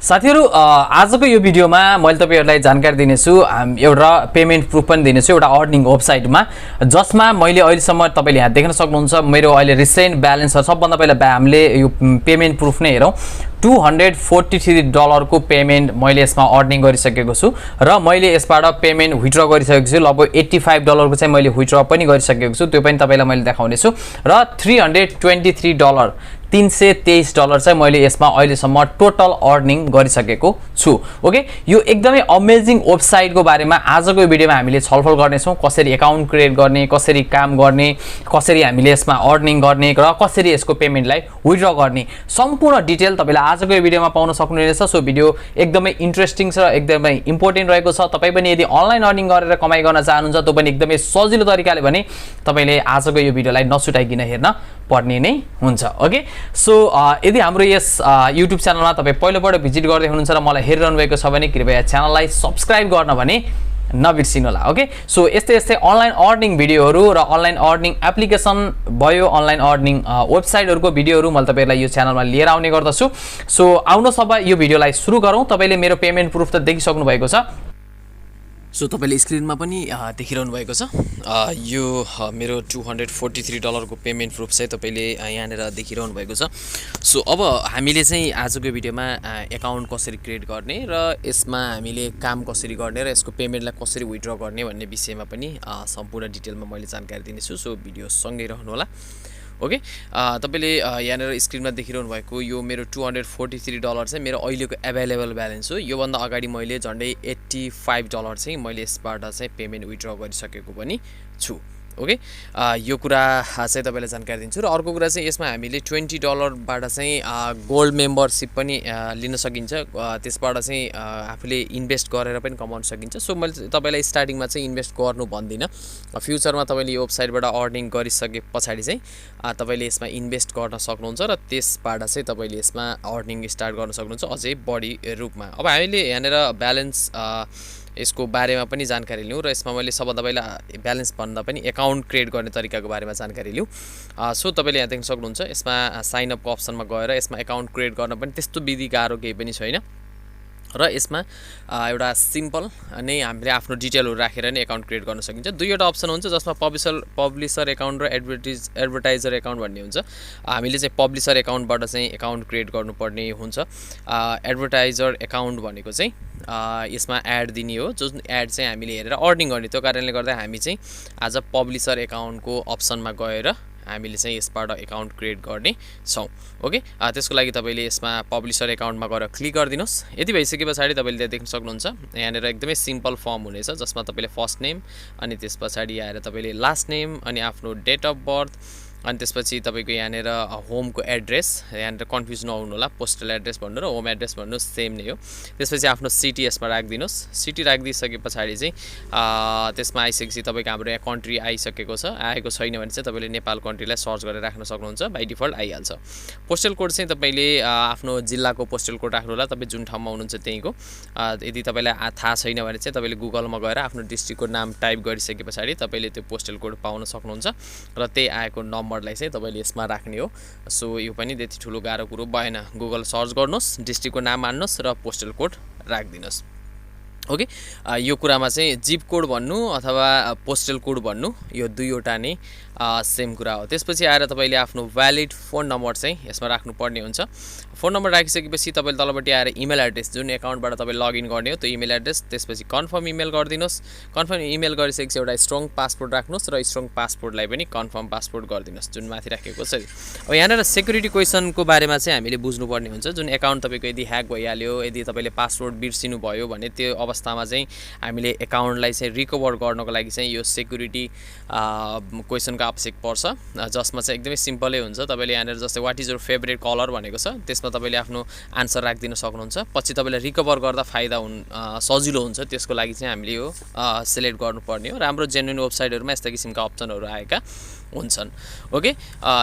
साथीहरु आजको यो भिडियोमा मैले तपाईहरुलाई जानकारी दिनेछु एउटा पेमेन्ट प्रुफ पनि दिनेछु एउटा अर्निङ वेबसाइटमा जसमा मैले अहिलेसम्म तपाईले यहाँ देख्न सक्नुहुन्छ मेरो अहिले रिसेन्ट ब्यालेन्स छ। सबभन्दा पहिला हामीले यो पेमेन्ट प्रुफ नै हेरौं। $243 को पेमेन्ट मैले यसमा अर्निङ गरिसकेको छु र मैले यसबाट पेमेन्ट विथड्र गरिसकेको छु। लगभग $85 को चाहिँ मैले विथड्र पनि गरिसकेको छु, त्यो पनि तपाईलाई मैले देखाउने छु। र $323 $323 चाहिँ मैले यसमा अहिलेसम्म टोटल अर्निङ गरिसकेको छु। ओके, यो एकदमै अमेजिङ वेबसाइटको बारेमा आजको यो भिडियोमा हामीले छलफल गर्नेछौं। कसरी अकाउन्ट क्रिएट गर्ने, कसरी काम गर्ने, कसरी हामीले यसमा अर्निङ गर्ने र कसरी यसको पेमेन्टलाई विथड्र गर्ने सम्पूर्ण डिटेल तपाईले आजको यो भिडियोमा पाउन सक्नुहुनेछ। सो भिडियो एकदमै इन्ट्रेस्टिङ छ र एकदमै इम्पोर्टेन्ट रहेको छ। तपाई पनि यदि अनलाइन अर्निङ गरेर कमाई गर्न चाहनुहुन्छ त्यो पनि एकदमै सजिलो तरिकाले भने तपाईले आजको यो भिडियोलाई नछुटाइकिन हेर्न पर्ने नै हुन्छ। ओके, सो यदि हाम्रो यस युट्युब च्यानलमा तपाई पहिलोपल्ट भिजिट गर्दै हुनुहुन्छ र मलाई हेरिरहनु भएको छ भने कृपया च्यानललाई सब्स्क्राइब गर्न भने नबिर्सिनु होला। ओके, सो यस्तै अनलाइन अर्निङ भिडियोहरु र अनलाइन अर्निङ एप्लिकेसन भयो, अनलाइन अर्निङ वेबसाइटहरुको भिडियोहरु मैले तपाईहरुलाई यो च्यानलमा लिएर आउने गर्दछु। सो आउनुहोस् अब यो भिडियोलाई सुरु गरौँ। तपाईले मेरो पेमेन्ट प्रुफ त देखिसक्नु भएको छ। सो तपाईले स्क्रिनमा पनि देखिरहनु भएको छ। यो मेरो $243 को पेमेन्ट प्रुफ चाहिँ तपाईले यहाँनेर देखिरहनु भएको छ। सो अब हामीले चाहिँ आजको भिडियोमा अकाउन्ट कसरी क्रिएट गर्ने र यसमा हामीले काम कसरी गर्ने र यसको पेमेन्टलाई कसरी विथड्र गर्ने भन्ने विषयमा पनि सम्पूर्ण डिटेलमा मैले जानकारी दिनेछु। सो भिडियो सँगै रहनु होला। ओके, तपाईले यहाँनेर स्क्रिनमा देखिरहनु भएको यो मेरो $243 चाहिँ मेरो अहिलेको अवेलेबल ब्यालेन्स हो। यो भन्दा अगाडि मैले झन्डै $85 चाहिँ मैले यसबाट चाहिँ पेमेन्ट विथड्र गरिसकेको पनि छु। ओके, यो कुरा चाहिँ तपाईलाई जानकारी दिन्छु। र अर्को कुरा चाहिँ यसमा हामीले $20 बाट चाहिँ गोल्ड मेम्बरशिप पनि लिन सकिन्छ। त्यसबाट चाहिँ आफूले इन्भेस्ट गरेर पनि कमाउन सकिन्छ। सो मैले तपाईलाई स्टार्टिङमा चाहिँ इन्भेस्ट गर्नु भन्दिनँ। फ्युचरमा तपाईले यो वेबसाइटबाट अर्निङ गरिसके पछाडी चाहिँ तपाईले यसमा इन्भेस्ट गर्न सक्नुहुन्छ र त्यसबाट चाहिँ तपाईले यसमा अर्निङ स्टार्ट गर्न सक्नुहुन्छ अझै बढी रूपमा। अब हामीले यहाँनेर ब्यालेन्स यसको बारेमा पनि जानकारी लिउँ र यसमा मैले सबभन्दा पहिला ब्यालेन्स भन्दा पनि अकाउन्ट क्रिएट गर्ने तरिकाको बारेमा जानकारी लिउँ। सो तपाईले यहाँ देख्न सक्नुहुन्छ यसमा साइन अपको अप्सनमा गएर यसमा अकाउन्ट क्रिएट गर्न पनि त्यस्तो विधि गाह्रो केही पनि छैन र यसमा एउटा सिम्पल नै हामीले आफ्नो डिटेलहरु राखेर नै अकाउन्ट क्रिएट गर्न सकिन्छ। दुईवटा अप्सन हुन्छ जसमा पब्लिसर अकाउन्ट र एडभर्टाइजर अकाउन्ट भन्ने हुन्छ। हामीले चाहिँ पब्लिसर अकाउन्टबाट चाहिँ अकाउन्ट क्रिएट गर्नुपर्ने हुन्छ। एडभर्टाइजर अकाउन्ट भनेको चाहिँ यसमा एड दिने हो, जुन एड चाहिँ हामीले हेरेर अर्निङ गर्ने। त्यो कारणले गर्दा हामी चाहिँ आज पब्लिसर अकाउन्टको अप्सनमा गएर हामीले चाहिँ यसबाट अकाउन्ट क्रिएट गर्ने छौं। ओके, त्यसको लागि तपाईले यसमा पब्लिसर अकाउन्टमा गएर क्लिक गरिदिनुस्। यति भइसके पछाडी तपाईले त्यहाँ देख्न सक्नुहुन्छ यहाँनेर एकदमै सिम्पल फर्म हुनेछ जसमा तपाईले फर्स्ट नेम अनि त्यसपछि आएर तपाईले लास्ट नेम अनि आफ्नो डेट अफ बर्थ अनि त्यसपछि तपाईको यहाँनेर होमको एड्रेस, यहाँनेर कन्फ्युज नहुनु होला, पोस्टल एड्रेस भन्नु र होम एड्रेस भन्नु सेम नै हो। त्यसपछि आफ्नो सिटी यसमा राखिदिनुस्। सिटी राखिदिसके पछाडी चाहिँ त्यसमा आइसकेपछि तपाईको हाम्रो यहाँ कन्ट्री आइसकेको छ। आएको छैन भने चाहिँ तपाईले नेपाल कन्ट्रीलाई सर्च गरेर राख्न सक्नुहुन्छ, बाइ डिफल्ट आइहाल्छ। पोस्टल कोड चाहिँ तपाईले आफ्नो जिल्लाको पोस्टल कोड राख्नु होला, तपाई जुन ठाउँमा हुनुहुन्छ त्यहीको। यदि तपाईलाई थाहा छैन भने चाहिँ तपाईले गुगलमा गएर आफ्नो डिस्ट्रिक्टको नाम टाइप गरिसके पछाडी तपाईले त्यो पोस्टल कोड पाउन सक्नुहुन्छ र त्यही आएको नम्बरलाई चाहिँ तपाईले यसमा राख्ने हो। सो यो पनि त्यति ठुलो गाह्रो कुरो भएन। गुगल सर्च गर्नुस्, डिस्ट्रिक्टको नाम हाल्नुस् र पोस्टल कोड राखिदिनुस्। ओके, यो कुरामा चाहिँ जिप कोड भन्नु अथवा पोस्टल कोड भन्नु यो दुईवटा नै सेम कुरा हो। त्यसपछि आएर तपाईले आफ्नो भ्यालिड फोन नम्बर चाहिँ यसमा राख्नुपर्ने हुन्छ। फोन नम्बर राखिसकेपछि तपाईले तलपट्टि आएर इमेल एड्रेस जुन अकाउन्टबाट तपाईले लगइन गर्ने हो त्यो इमेल एड्रेस, त्यसपछि कन्फर्म इमेल गरिदिनुस्। कन्फर्म इमेल गरिसकेपछि एउटा स्ट्रङ पासवर्ड राख्नुस् र स्ट्रङ पासवर्डलाई पनि कन्फर्म पासवर्ड गरिदिनुस् जुन माथि राखेको छ। अब यहाँनेर सेक्युरिटी क्वेसनको बारेमा चाहिँ हामीले बुझ्नुपर्ने हुन्छ। जुन अकाउन्ट तपाईको यदि ह्याक भइहाल्यो, यदि तपाईले पासवर्ड बिर्सिनु भयो भने त्यो अवस्थामा चाहिँ हामीले अकाउन्टलाई चाहिँ रिकभर गर्नको लागि चाहिँ यो सेक्युरिटी क्वेसनको आवश्यक पर्छ, जसमा चाहिँ एकदमै सिम्पलै हुन्छ। तपाईले यहाँनेर जस्तै what is your favourite colour भनेको छ, त्यसमा तपाईले आफ्नो आन्सर राखिदिन सक्नुहुन्छ। पछि तपाईलाई रिकभर गर्दा फाइदा सजिलो हुन्छ, त्यसको लागि चाहिँ हामीले यो सिलेक्ट गर्नुपर्ने हो। राम्रो जेन्युइन वेबसाइटहरुमा यस्ता किसिमका अप्सनहरु आएका हुन्छन्। ओके,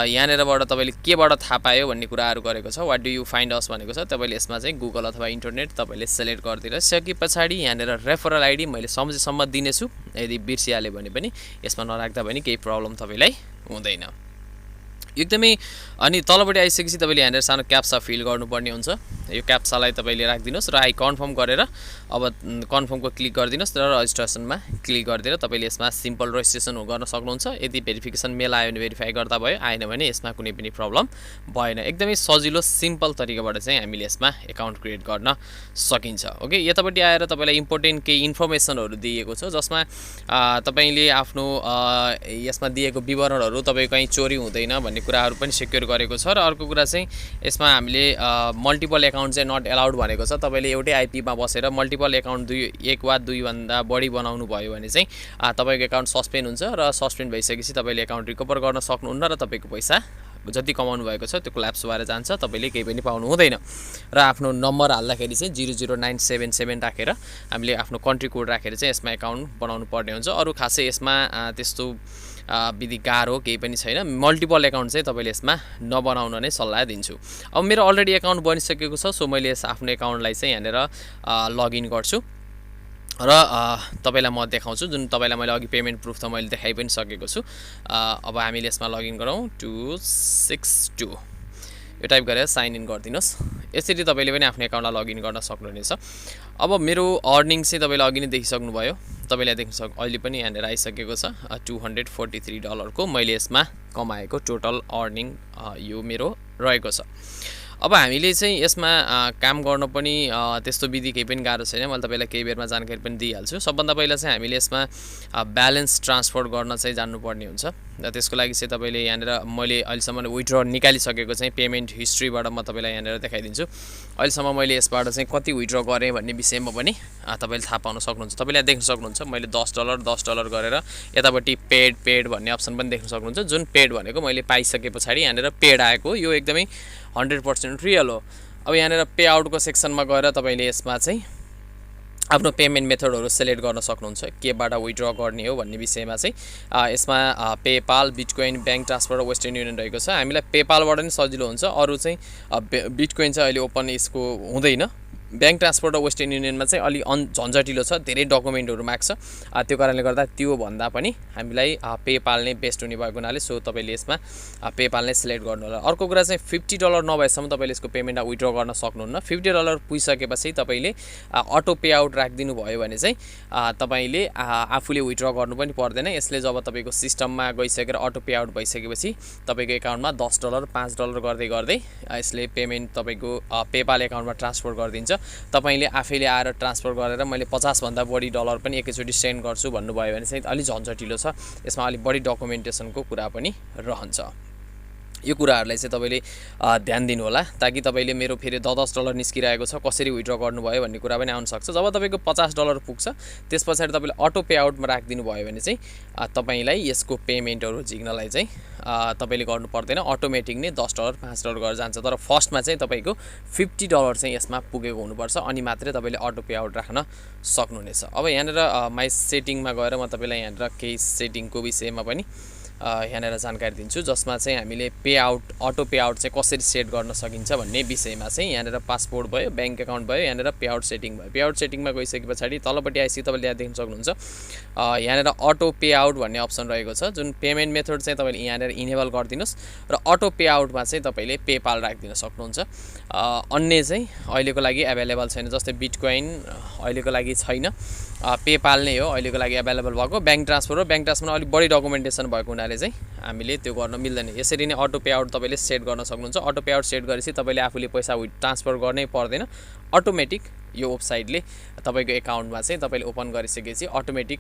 यहाँनेरबाट तपाईले केबाट थाहा पायो भन्ने कुराहरु गरेको छ। व्हाट डु यु फाइन्ड अस भनेको छ, तपाईले यसमा चाहिँ गुगल अथवा इन्टरनेट तपाईले सिलेक्ट गरिदिएर सके पछाडी यहाँनेर रेफरल आईडी मैले सम्झेसम्म दिनेछु। यदि बिर्सिहाल्यो भने पनि यसमा नराख्दा पनि केही प्रब्लम तपाईलाई हुँदैन। एकदमै अनि तलपट्टि आइसकेपछि तपाईँले यहाँनिर सानो क्याप्सा फिल गर्नुपर्ने हुन्छ। यो क्याप्सालाई तपाईँले राखिदिनुहोस् र आई कन्फर्म गरेर अब कन्फर्मको क्लिक गरिदिनुहोस् र रजिस्ट्रेसनमा क्लिक गरिदिएर तपाईँले यसमा सिम्पल रजिस्ट्रेसन गर्न सक्नुहुन्छ। यदि भेरिफिकेसन मेल आयो भने भेरिफाई गर्दा भयो, आएन भने यसमा कुनै पनि प्रब्लम भएन। एकदमै सजिलो सिम्पल तरिकाबाट चाहिँ हामीले यसमा एकाउन्ट क्रिएट गर्न सकिन्छ। ओके, यतापट्टि आएर तपाईँलाई इम्पोर्टेन्ट केही इन्फर्मेसनहरू दिएको छ जसमा तपाईँले आफ्नो यसमा दिएको विवरणहरू तपाईँको कहीँ चोरी हुँदैन भन्ने कुराहरू पनि सेक्योर गरेको छ। र अर्को कुरा चाहिँ यसमा हामीले मल्टिपल एकाउन्ट चाहिँ नट एलाउड भनेको छ। तपाईँले एउटै आइपीमा बसेर मल्टिपल एकाउन्ट एक वा दुईभन्दा बढी बनाउनु भयो भने चाहिँ तपाईँको एकाउन्ट सस्पेन्ड हुन्छ र सस्पेन्ड भइसकेपछि तपाईँले एकाउन्ट रिकभर गर्न सक्नुहुन्न र तपाईँको पैसा जति कमाउनु भएको छ त्यो क्ल्याप्स भएर जान्छ, तपाईँले केही पनि पाउनु हुँदैन। र आफ्नो नम्बर हाल्दाखेरि चाहिँ 00977 राखेर हामीले आफ्नो कन्ट्री कोड राखेर चाहिँ यसमा एकाउन्ट बनाउनु पर्ने हुन्छ। अरू खासै यसमा त्यस्तो विधि गाह्रो केही पनि छैन। मल्टिपल एकाउन्ट चाहिँ तपाईँले यसमा नबनाउन नै सल्लाह दिन्छु। अब मेरो अलरेडी एकाउन्ट बनिसकेको छ, सो मैले आफ्नो एकाउन्टलाई चाहिँ यहाँनिर लगइन गर्छु र तपाईँलाई म देखाउँछु। जुन तपाईँलाई मैले अघि पेमेन्ट प्रुफ त मैले देखाइ पनि सकेको छु। अब हामीले यसमा लगइन गरौँ 262 यो टाइप गरेर साइन इन गरिदिनुहोस्। यसरी तपाईँले पनि आफ्नो एकाउन्टलाई लगइन गर्न सक्नुहुनेछ। अब मेरो अर्निङ चाहिँ तपाईँले अघि नै देखिसक्नुभयो, तपाईँलाई देख्न अहिले पनि यहाँनिर आइसकेको छ $243 को मैले यसमा कमाएको टोटल अर्निङ यो मेरो रहेको छ। अब हामीले चाहिँ यसमा काम गर्न पनि त्यस्तो विधि केही पनि गाह्रो छैन। मैले तपाईँलाई केही बेरमा जानकारी पनि दिइहाल्छु। सबभन्दा पहिला चाहिँ हामीले यसमा ब्यालेन्स ट्रान्सफर गर्न चाहिँ जान्नुपर्ने हुन्छ। र त्यसको लागि चाहिँ तपाईँले यहाँनिर मैले अहिलेसम्म विथड्र निकालिसकेको चाहिँ पेमेन्ट हिस्ट्रीबाट म तपाईँलाई यहाँनिर देखाइदिन्छु। अहिलेसम्म मैले यसबाट चाहिँ कति विथड्र गरेँ भन्ने विषयमा पनि तपाईँले थाहा पाउन सक्नुहुन्छ। तपाईँले देख्न सक्नुहुन्छ मैले $10 गरेर यतापट्टि पेड भन्ने अप्सन पनि देख्न सक्नुहुन्छ। जुन पेड भनेको मैले पाइसके पछाडि यहाँनिर पेड आएको, यो एकदमै 100% रियल हो। अब यहाँनिर पे आउटको सेक्सनमा गएर तपाईँले यसमा चाहिँ आफ्नो पेमेन्ट मेथडहरू सेलेक्ट गर्न सक्नुहुन्छ, केबाट विथड्र गर्ने हो भन्ने विषयमा चाहिँ। यसमा पेपाल, बिटकोइन, ब्याङ्क ट्रान्सफर र वेस्टर्न युनियन रहेको छ। हामीलाई पेपालबाट नै सजिलो हुन्छ। अरू चाहिँ बिटकोइन चाहिँ अहिले ओपन यसको हुँदैन। ब्याङ्क ट्रान्सफर र वेस्टर्न युनियनमा चाहिँ अलि झन्झटिलो छ, धेरै डकुमेन्टहरू माग्छ। त्यो कारणले गर्दा त्यो भन्दा पनि हामीलाई पेपाल नै बेस्ट हुने भएको हुनाले सो तपाईँले यसमा पेपाल नै सिलेक्ट गर्नु होला। अर्को कुरा चाहिँ $50 नभएसम्म तपाईँले यसको पेमेन्ट विथड्र गर्न सक्नुहुन्न। $50 पुगिसकेपछि तपाईँले अटो पे आउट राखिदिनु भयो भने चाहिँ तपाईँले आफूले विथड्र गर्नु पनि पर्दैन। यसले जब तपाईँको सिस्टममा गइसकेर अटो पे आउट भइसकेपछि तपाईँको एकाउन्टमा $10, $5 गर्दै गर्दै यसले पेमेन्ट तपाईँको पेपाल एकाउन्टमा ट्रान्सफर गरिदिन्छ। तपाईँले आफैले आएर ट्रान्सफर गरेर मैले 50 भन्दा बढी डलर पनि एकैचोटि सेन्ड गर्छु भन्नुभयो भने चाहिँ अलि झन्झटिलो छ। यसमा अलिक बढी डकुमेन्टेसनको कुरा पनि रहन्छ। यो कुराहरूलाई चाहिँ तपाईँले ध्यान दिनु होला ताकि तपाईँले मेरो फेरि $10 निस्किरहेको छ कसरी विथड्र गर्नुभयो भन्ने कुरा पनि आउन सक्छ। जब तपाईँको $50 पुग्छ त्यस पछाडि तपाईँले अटो पे आउटमा राखिदिनु भयो भने चाहिँ तपाईँलाई यसको पेमेन्टहरू झिक्नलाई चाहिँ तपाईँले गर्नु पर्दैन। अटोमेटिक नै $10, $5 गरेर जान्छ। तर फर्स्टमा चाहिँ तपाईँको $50 चाहिँ यसमा पुगेको हुनुपर्छ, अनि मात्रै तपाईँले अटो पे आउट राख्न सक्नुहुनेछ। अब यहाँनिर माई सेटिङमा गएर म तपाईँलाई यहाँनिर केही सेटिङको विषयमा पनि यहाँनिर जानकारी दिन्छु, जसमा चाहिँ हामीले pay out auto pay out चाहिँ कसरी सेट गर्न सकिन्छ भन्ने विषयमा चाहिँ यहाँनिर पासपोर्ट भयो, ब्याङ्क एकाउन्ट भयो, यहाँनिर पे आउट सेटिङ भयो। पे आउट सेटिङमा गइसके पछाडि तलपट्टि आइसके तपाईँले यहाँ देख्न सक्नुहुन्छ यहाँनिर अटो पे आउट भन्ने अप्सन रहेको छ। जुन पेमेन्ट मेथड चाहिँ तपाईँले यहाँनिर इनेबल गरिदिनुहोस् र अटो पे आउटमा चाहिँ तपाईँले पेपाल राखिदिन सक्नुहुन्छ। अन्य चाहिँ अहिलेको लागि एभाइलेबल छैन, जस्तै बिटकोइन अहिलेको लागि छैन, पेपाल नै हो अहिलेको लागि एभाइलेबल भएको। ब्याङ्क ट्रान्सफरमा अलिक बढी डकुमेन्टेसन भएको हुनाले चाहिँ हामीले त्यो गर्न मिल्दैन। यसरी नै अटो पे आउट तपाईँले सेट गर्न सक्नुहुन्छ। अटो पे आउट सेट गरेपछि तपाईँले आफूले पैसा ट्रान्सफर गर्नै पर्दैन, अटोमेटिक यो वेबसाइटले तपाईँको एकाउन्टमा चाहिँ तपाईँले ओपन गरिसकेपछि अटोमेटिक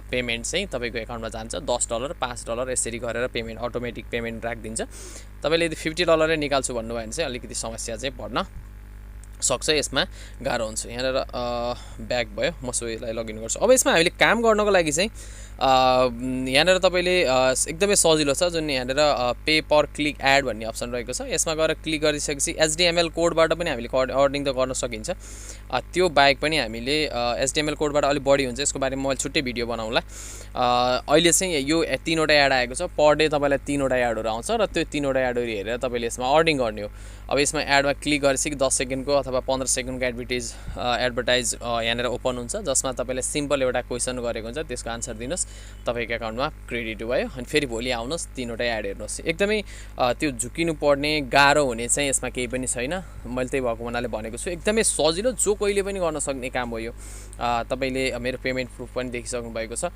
पेमेन्ट चाहिँ तपाईँको एकाउन्टमा जान्छ। $10, $5 यसरी गरेर पेमेन्ट अटोमेटिक पेमेन्ट राखिदिन्छ। तपाईँले यदि $50 नै निकाल्छु भन्नुभयो भने चाहिँ अलिकति समस्या चाहिँ पर्न सक्छ, यसमा गाह्रो हुन्छ। यहाँनिर ब्याक भयो, म सो यसलाई लगइन गर्छु। अब यसमा हामीले काम गर्नको लागि चाहिँ यहाँनिर तपाईँले एकदमै सजिलो छ। जुन यहाँनिर पे पर क्लिक एड भन्ने अप्सन रहेको छ, यसमा गएर क्लिक गरिसकेपछि HTML कोडबाट पनि हामीले अर्निङ त गर्न सकिन्छ। त्यो बाहेक पनि हामीले HTML कोडबाट अलिक बढी हुन्छ, यसको बारेमा मैले छुट्टै भिडियो बनाउँला। अहिले चाहिँ यो 3वटा एड आएको छ, पर डे तपाईँलाई 3वटा एडहरू आउँछ र त्यो 3वटा एडहरू हेरेर तपाईँले यसमा अर्निङ गर्ने हो। अब यसमा एडमा क्लिक गरेपछि 10 सेकेन्डको अथवा 15 सेकेन्डको एडभर्टाइज यहाँनिर ओपन हुन्छ, जसमा तपाईँले सिम्पल एउटा क्वेसन गरेको हुन्छ, त्यसको आन्सर दिनुहोस् तपाईँको एकाउन्टमा क्रेडिट भयो अनि फेरि भोलि आउनुहोस् 3वटै एड हेर्नुहोस् एकदमै त्यो झुकिनु पर्ने गाह्रो हुने चाहिँ यसमा केही पनि छैन मैले त्यही भएको हुनाले भनेको छु एकदमै सजिलो जो कोहीले पनि गर्न सक्ने काम हो यो तपाईँले मेरो पेमेन्ट प्रुफ पनि देखिसक्नु भएको छ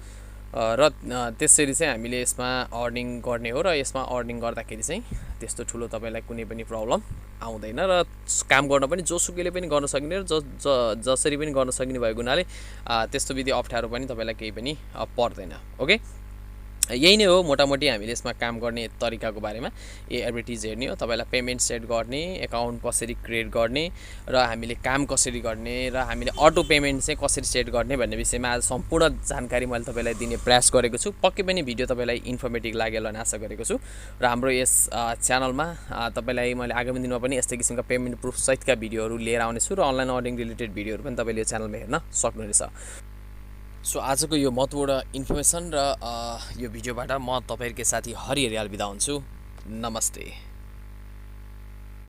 र त्यसरी चाहिँ हामीले यसमा अर्निङ गर्ने हो र यसमा अर्निङ गर्दाखेरि चाहिँ त्यस्तो ठुलो तपाईँलाई कुनै पनि प्रब्लम आउँदैन र काम गर्न पनि जोसुकैले पनि गर्न सकिने र जसरी पनि गर्न सकिने भएको हुनाले त्यस्तो विधि अप्ठ्यारो पनि तपाईँलाई केही पनि पर्दैन ओके यही नै हो मोटामोटी हामीले यसमा काम गर्ने तरिकाको बारेमा एडभर्टिज हेर्ने हो तपाईँलाई पेमेन्ट सेट गर्ने एकाउन्ट कसरी क्रिएट गर्ने र हामीले काम कसरी गर्ने र हामीले अटो पेमेन्ट चाहिँ कसरी सेट गर्ने भन्ने विषयमा आज सम्पूर्ण जानकारी मैले तपाईँलाई दिने प्रयास गरेको छु पक्कै पनि भिडियो तपाईँलाई इन्फर्मेटिभ लाग्यो होला आशा गरेको छु र हाम्रो यस च्यानलमा तपाईँलाई मैले आगामी दिनमा पनि यस्तै किसिमका पेमेन्ट प्रुफ सहितका भिडियोहरू लिएर आउनेछु र अनलाइन अर्निङ रिलेटेड भिडियोहरू पनि तपाईँले यो च्यानलमा हेर्न सक्नुहुनेछ सो आजको यो महत्त्वपूर्ण इन्फर्मेसन र यो भिडियोबाट म तपाईँहरूकै साथी हरि हरियाल बिदा हुन्छु नमस्ते